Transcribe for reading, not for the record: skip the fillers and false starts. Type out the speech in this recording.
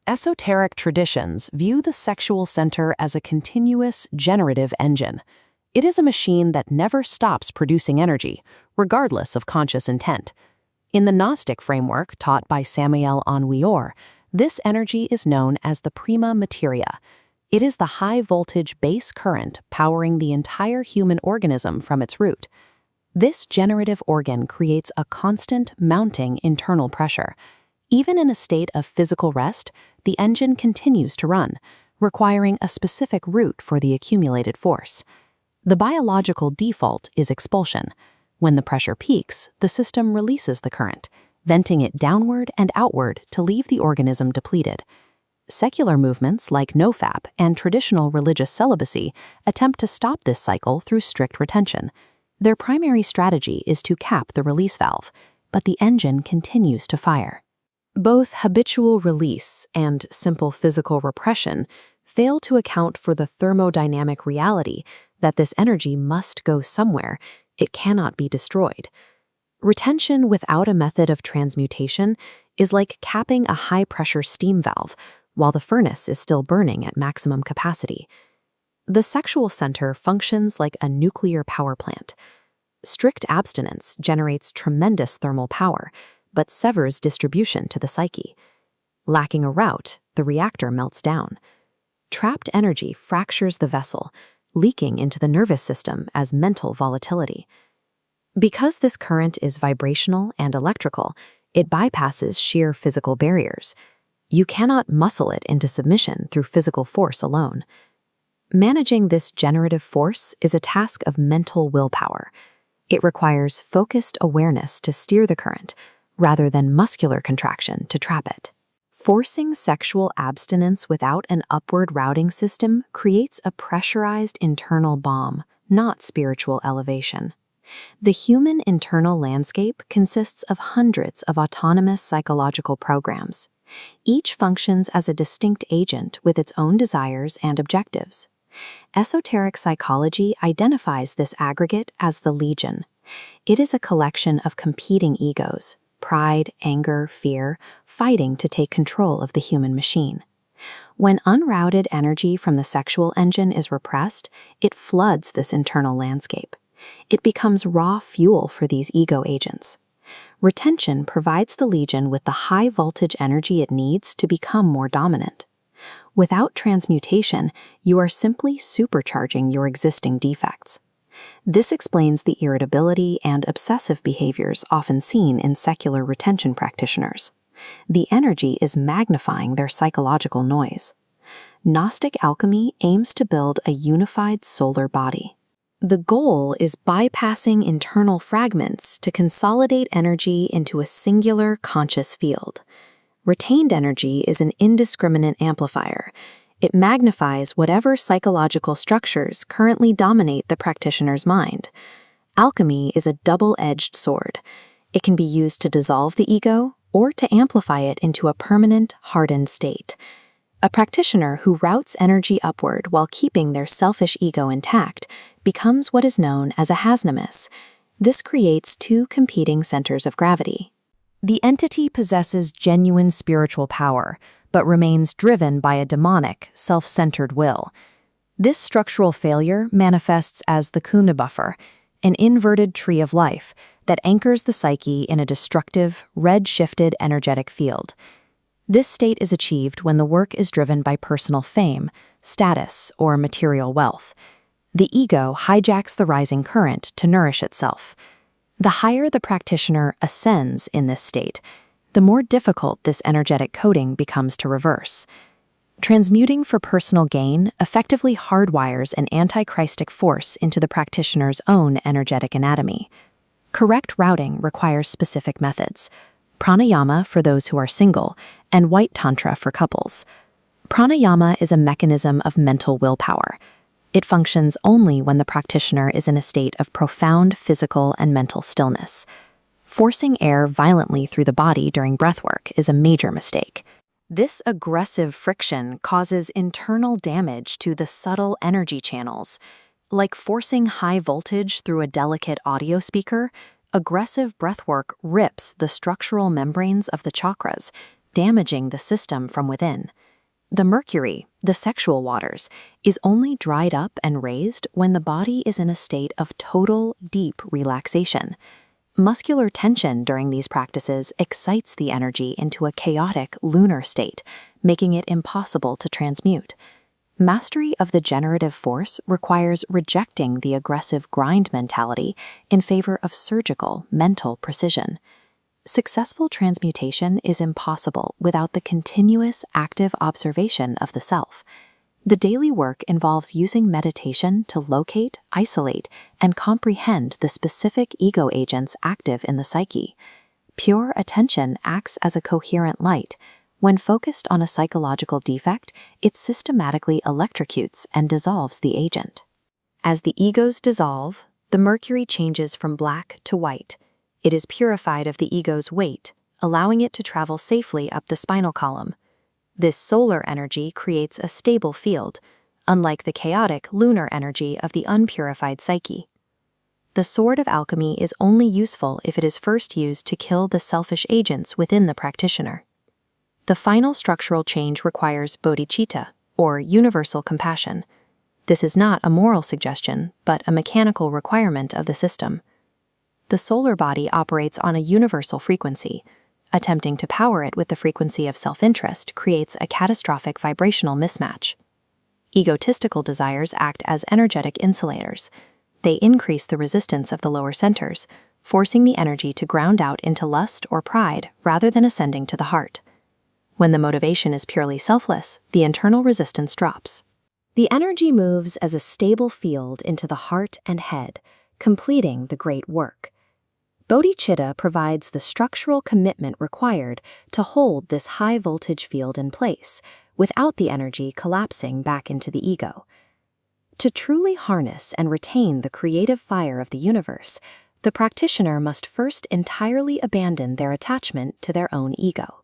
Esoteric traditions view the sexual center as a continuous, generative engine. It is a machine that never stops producing energy, regardless of conscious intent. In the Gnostic framework taught by Samael Aun Weor, this energy is known as the prima materia. It is the high-voltage base current powering the entire human organism from its root. This generative organ creates a constant, mounting internal pressure. Even in a state of physical rest, the engine continues to run, requiring a specific route for the accumulated force. The biological default is expulsion. When the pressure peaks, the system releases the current, venting it downward and outward to leave the organism depleted. Secular movements like nofap and traditional religious celibacy attempt to stop this cycle through strict retention. Their primary strategy is to cap the release valve, but the engine continues to fire. Both habitual release and simple physical repression fail to account for the thermodynamic reality that this energy must go somewhere. It cannot be destroyed. Retention without a method of transmutation is like capping a high-pressure steam valve while the furnace is still burning at maximum capacity. The sexual center functions like a nuclear power plant. Strict abstinence generates tremendous thermal power, but severs distribution to the psyche. Lacking a route, the reactor melts down. Trapped energy fractures the vessel, leaking into the nervous system as mental volatility. Because this current is vibrational and electrical, it bypasses sheer physical barriers. You cannot muscle it into submission through physical force alone. Managing this generative force is a task of mental willpower. It requires focused awareness to steer the current, rather than muscular contraction to trap it. Forcing sexual abstinence without an upward routing system creates a pressurized internal bomb, not spiritual elevation. The human internal landscape consists of hundreds of autonomous psychological programs. Each functions as a distinct agent with its own desires and objectives. Esoteric psychology identifies this aggregate as the legion. It is a collection of competing egos, pride, anger, fear, fighting to take control of the human machine. When unrouted energy from the sexual engine is repressed, it floods this internal landscape. It becomes raw fuel for these ego agents. Retention provides the legion with the high-voltage energy it needs to become more dominant. Without transmutation, you are simply supercharging your existing defects. This explains the irritability and obsessive behaviors often seen in secular retention practitioners. The energy is magnifying their psychological noise. Gnostic alchemy aims to build a unified solar body. The goal is bypassing internal fragments to consolidate energy into a singular conscious field. Retained energy is an indiscriminate amplifier. It magnifies whatever psychological structures currently dominate the practitioner's mind. Alchemy is a double-edged sword. It can be used to dissolve the ego or to amplify it into a permanent, hardened state. A practitioner who routes energy upward while keeping their selfish ego intact becomes what is known as a hasnamis. This creates two competing centers of gravity. The entity possesses genuine spiritual power, but remains driven by a demonic, self-centered will. This structural failure manifests as the Kuna buffer, an inverted tree of life that anchors the psyche in a destructive, red-shifted energetic field. This state is achieved when the work is driven by personal fame, status, or material wealth. The ego hijacks the rising current to nourish itself. The higher the practitioner ascends in this state, the more difficult this energetic coding becomes to reverse. Transmuting for personal gain effectively hardwires an antichristic force into the practitioner's own energetic anatomy. Correct routing requires specific methods: pranayama for those who are single, and white tantra for couples. Pranayama is a mechanism of mental willpower. It functions only when the practitioner is in a state of profound physical and mental stillness. Forcing air violently through the body during breathwork is a major mistake. This aggressive friction causes internal damage to the subtle energy channels. Like forcing high voltage through a delicate audio speaker, aggressive breathwork rips the structural membranes of the chakras, damaging the system from within. The mercury, the sexual waters, is only dried up and raised when the body is in a state of total, deep relaxation. Muscular tension during these practices excites the energy into a chaotic lunar state, making it impossible to transmute. Mastery of the generative force requires rejecting the aggressive grind mentality in favor of surgical, mental precision. Successful transmutation is impossible without the continuous, active observation of the self. The daily work involves using meditation to locate, isolate, and comprehend the specific ego agents active in the psyche. Pure attention acts as a coherent light. When focused on a psychological defect, it systematically electrocutes and dissolves the agent. As the egos dissolve, the mercury changes from black to white. It is purified of the ego's weight, allowing it to travel safely up the spinal column. This solar energy creates a stable field, unlike the chaotic lunar energy of the unpurified psyche. The sword of alchemy is only useful if it is first used to kill the selfish agents within the practitioner. The final structural change requires bodhicitta, or universal compassion. This is not a moral suggestion, but a mechanical requirement of the system. The solar body operates on a universal frequency. Attempting to power it with the frequency of self-interest creates a catastrophic vibrational mismatch. Egotistical desires act as energetic insulators. They increase the resistance of the lower centers, forcing the energy to ground out into lust or pride rather than ascending to the heart. When the motivation is purely selfless, the internal resistance drops. The energy moves as a stable field into the heart and head, completing the great work. Bodhicitta provides the structural commitment required to hold this high-voltage field in place, without the energy collapsing back into the ego. To truly harness and retain the creative fire of the universe, the practitioner must first entirely abandon their attachment to their own ego.